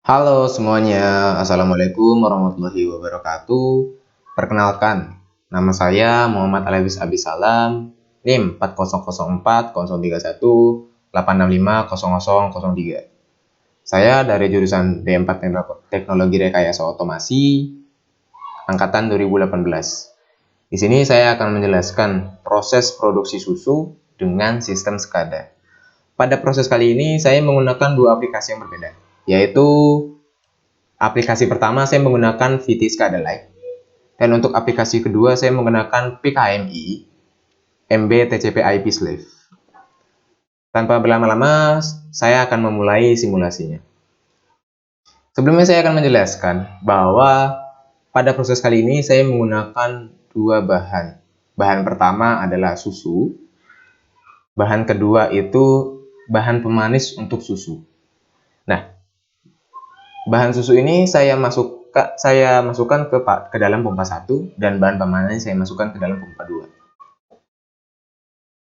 Halo semuanya, Assalamualaikum warahmatullahi wabarakatuh. Perkenalkan, nama saya Muhammad Alawis Abisalam, NIM 4004 031 865 0003. Saya dari jurusan D4 Teknologi Rekayasa Otomasi, angkatan 2018. Di sini saya akan menjelaskan proses produksi susu dengan sistem SCADA. Pada proses kali ini saya menggunakan dua aplikasi yang berbeda, yaitu aplikasi pertama saya menggunakan VT SCADA Lite, dan untuk aplikasi kedua saya menggunakan PKMI MB TCP IP Slave. Tanpa berlama-lama, saya akan memulai simulasinya. Sebelumnya saya akan menjelaskan bahwa pada proses kali ini saya menggunakan dua bahan. Bahan pertama adalah susu. Bahan kedua itu bahan pemanis untuk susu. Nah, bahan susu ini saya masukkan ke dalam pompa 1 dan bahan pemanis saya masukkan ke dalam pompa 2.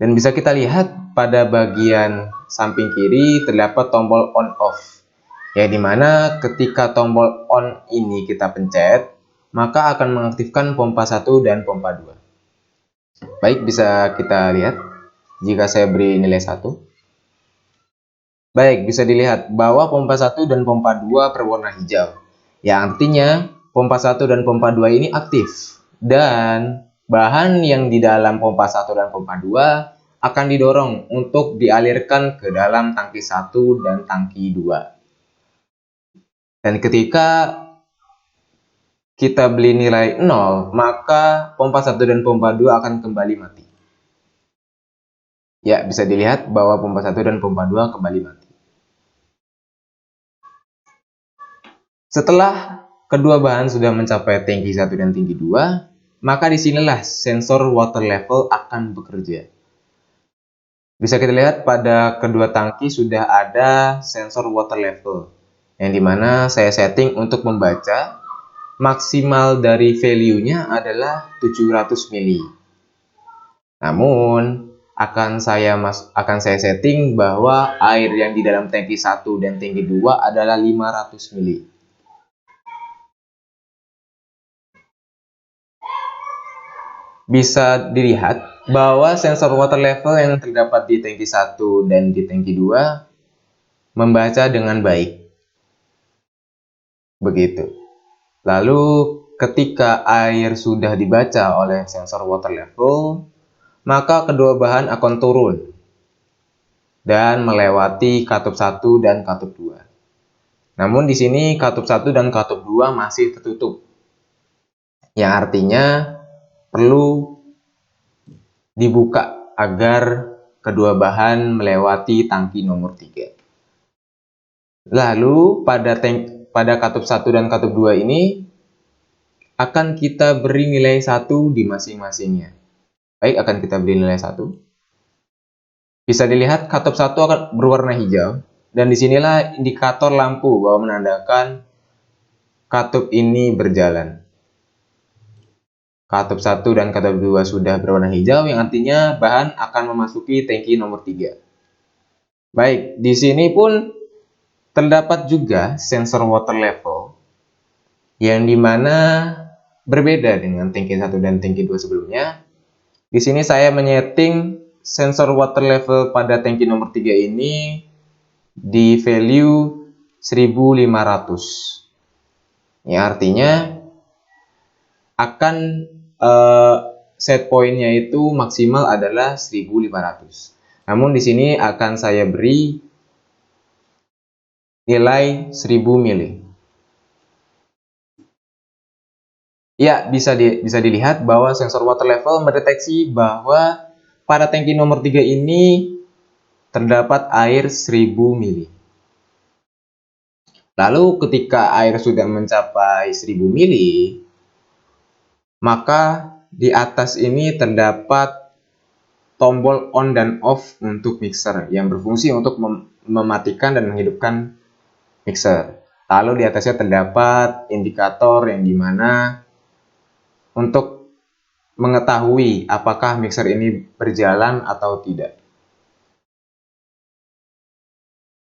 Dan bisa kita lihat pada bagian samping kiri terdapat tombol on off. Ya, dimana ketika tombol on ini kita pencet, maka akan mengaktifkan pompa 1 dan pompa 2. Baik, bisa kita lihat jika saya beri nilai 1. Baik, bisa dilihat bahwa pompa 1 dan pompa 2 berwarna hijau. Yang artinya pompa 1 dan pompa 2 ini aktif. Dan bahan yang di dalam pompa 1 dan pompa 2 akan didorong untuk dialirkan ke dalam tangki 1 dan tangki 2. Dan ketika kita beli nilai 0, maka pompa 1 dan pompa 2 akan kembali mati. Ya, bisa dilihat bahwa pompa 1 dan pompa 2 kembali mati. Setelah kedua bahan sudah mencapai tangki 1 dan tangki 2, maka disinilah sensor water level akan bekerja. Bisa kita lihat pada kedua tangki sudah ada sensor water level, yang dimana saya setting untuk membaca maksimal dari value-nya adalah 700 mili. Namun, akan saya setting bahwa air yang di dalam tangki 1 dan tangki 2 adalah 500 mili. Bisa dilihat bahwa sensor water level yang terdapat di tangki 1 dan di tangki 2 membaca dengan baik. Begitu. Lalu ketika air sudah dibaca oleh sensor water level, maka kedua bahan akan turun dan melewati katup 1 dan katup 2. Namun di sini katup 1 dan katup 2 masih tertutup. Yang artinya perlu dibuka agar kedua bahan melewati tangki nomor 3. Lalu pada katup 1 dan katup 2 ini akan kita beri nilai 1 di masing-masingnya. Baik, akan kita beri nilai 1. Bisa dilihat katup 1 akan berwarna hijau, dan disinilah indikator lampu bahwa menandakan katup ini berjalan. Katup 1 dan katup 2 sudah berwarna hijau, yang artinya bahan akan memasuki tangki nomor 3. Baik, di sini pun terdapat juga sensor water level, yang dimana berbeda dengan tangki 1 dan tangki 2 sebelumnya. Di sini saya menyeting sensor water level pada tangki nomor 3 ini di value 1500. Ya, artinya akan set point-nya itu maksimal adalah 1500. Namun di sini akan saya beri nilai 1000 mili. Ya, bisa dilihat bahwa sensor water level mendeteksi bahwa pada tangki nomor 3 ini terdapat air 1000 mili. Lalu ketika air sudah mencapai 1000 mili, maka di atas ini terdapat tombol on dan off untuk mixer yang berfungsi untuk mematikan dan menghidupkan mixer. Lalu di atasnya terdapat indikator yang dimana untuk mengetahui apakah mixer ini berjalan atau tidak.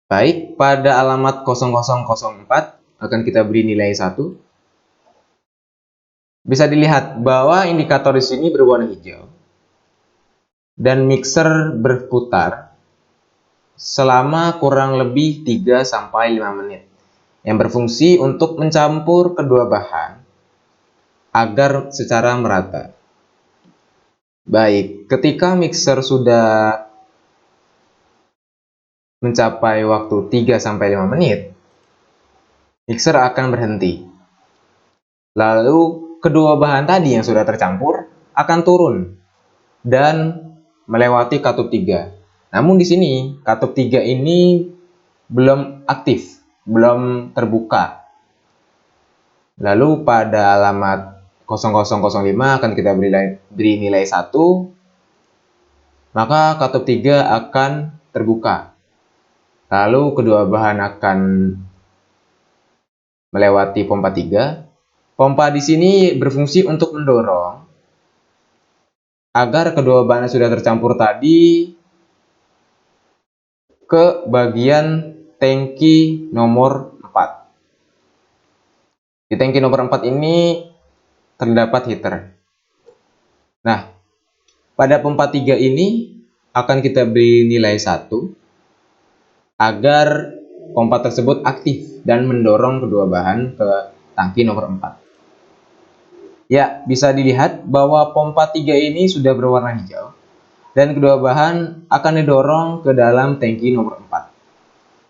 Baik, pada alamat 0004 akan kita beri nilai 1. Bisa dilihat bahwa indikator di sini berwarna hijau dan mixer berputar selama kurang lebih 3-5 menit yang berfungsi untuk mencampur kedua bahan agar secara merata. Baik, ketika mixer sudah mencapai waktu 3-5 menit, mixer akan berhenti. Lalu kedua bahan tadi yang sudah tercampur akan turun dan melewati katup 3. Namun di sini katup 3 ini belum aktif, belum terbuka. Lalu pada alamat 0005 akan kita beri nilai 1, maka katup 3 akan terbuka. Lalu kedua bahan akan melewati pompa 3. Pompa di sini berfungsi untuk mendorong agar kedua bahan yang sudah tercampur tadi ke bagian tangki nomor 4. Di tangki nomor 4 ini terdapat heater. Nah, pada pompa 3 ini akan kita beri nilai 1 agar pompa tersebut aktif dan mendorong kedua bahan ke tangki nomor 4. Ya, bisa dilihat bahwa pompa 3 ini sudah berwarna hijau dan kedua bahan akan didorong ke dalam tangki nomor 4.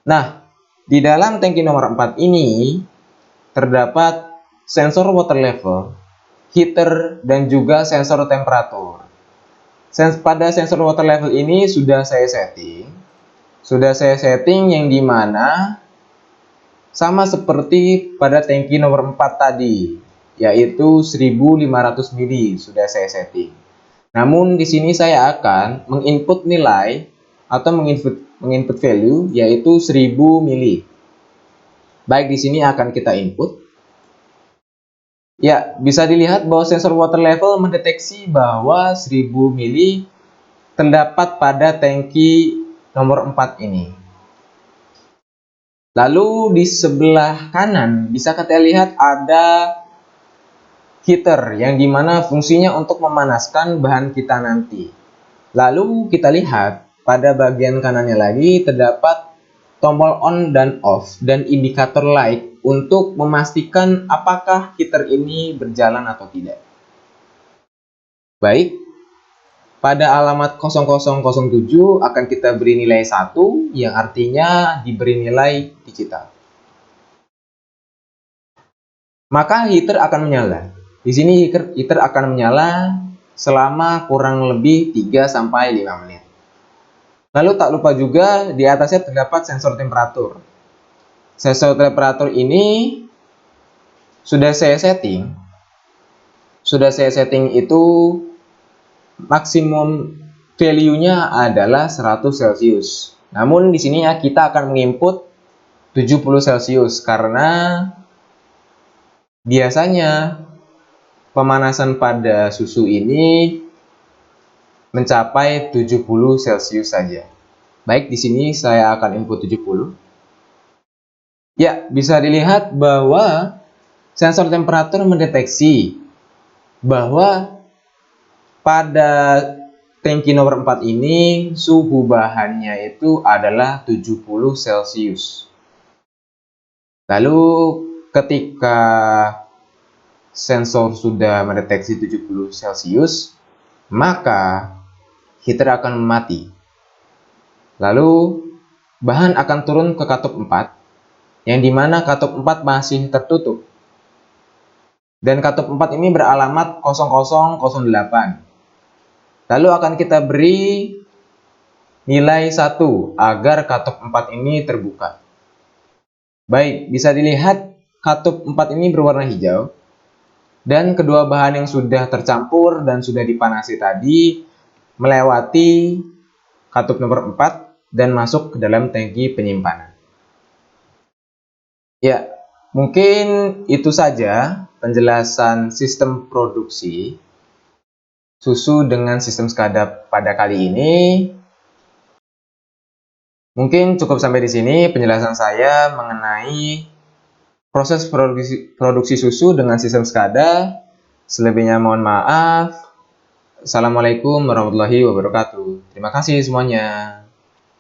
Nah, di dalam tangki nomor 4 ini terdapat sensor water level, heater, dan juga sensor temperatur. Pada sensor water level ini sudah saya setting yang dimana sama seperti pada tangki nomor 4 tadi, yaitu 1500 mili sudah saya setting. Namun di sini saya akan menginput nilai atau menginput value yaitu 1000 mili. Baik, di sini akan kita input. Ya, bisa dilihat bahwa sensor water level mendeteksi bahwa 1000 mili terdapat pada tangki nomor 4 ini. Lalu di sebelah kanan bisa kita lihat ada heater yang dimana fungsinya untuk memanaskan bahan kita nanti. Lalu kita lihat pada bagian kanannya lagi terdapat tombol on dan off dan indikator light untuk memastikan apakah heater ini berjalan atau tidak. Baik, pada alamat 0007 akan kita beri nilai 1 yang artinya diberi nilai digital. Maka heater akan menyala. Di sini heater akan menyala selama kurang lebih 3-5 menit. Lalu tak lupa juga di atasnya terdapat sensor temperatur. Sensor temperatur ini sudah saya setting. Itu maksimum value-nya adalah 100 Celcius. Namun di sini kita akan menginput 70 Celcius karena biasanya pemanasan pada susu ini mencapai 70 Celcius saja. Baik, di sini saya akan input 70. Ya, bisa dilihat bahwa sensor temperatur mendeteksi bahwa pada tangki nomor 4 ini suhu bahannya itu adalah 70 Celcius. Lalu ketika sensor sudah mendeteksi 70 Celcius, maka heater akan mati. Lalu bahan akan turun ke katup 4, yang dimana katup 4 masih tertutup. Dan katup 4 ini beralamat 0008. Lalu akan kita beri nilai 1 agar katup 4 ini terbuka. Baik, bisa dilihat katup 4 ini berwarna hijau. Dan kedua bahan yang sudah tercampur dan sudah dipanasi tadi melewati katup nomor 4 dan masuk ke dalam tangki penyimpanan. Ya, mungkin itu saja penjelasan sistem produksi susu dengan sistem SCADA pada kali ini. Mungkin cukup sampai di sini penjelasan saya mengenai proses produksi susu dengan sistem SCADA. Selebihnya mohon maaf. Assalamualaikum warahmatullahi wabarakatuh. Terima kasih semuanya.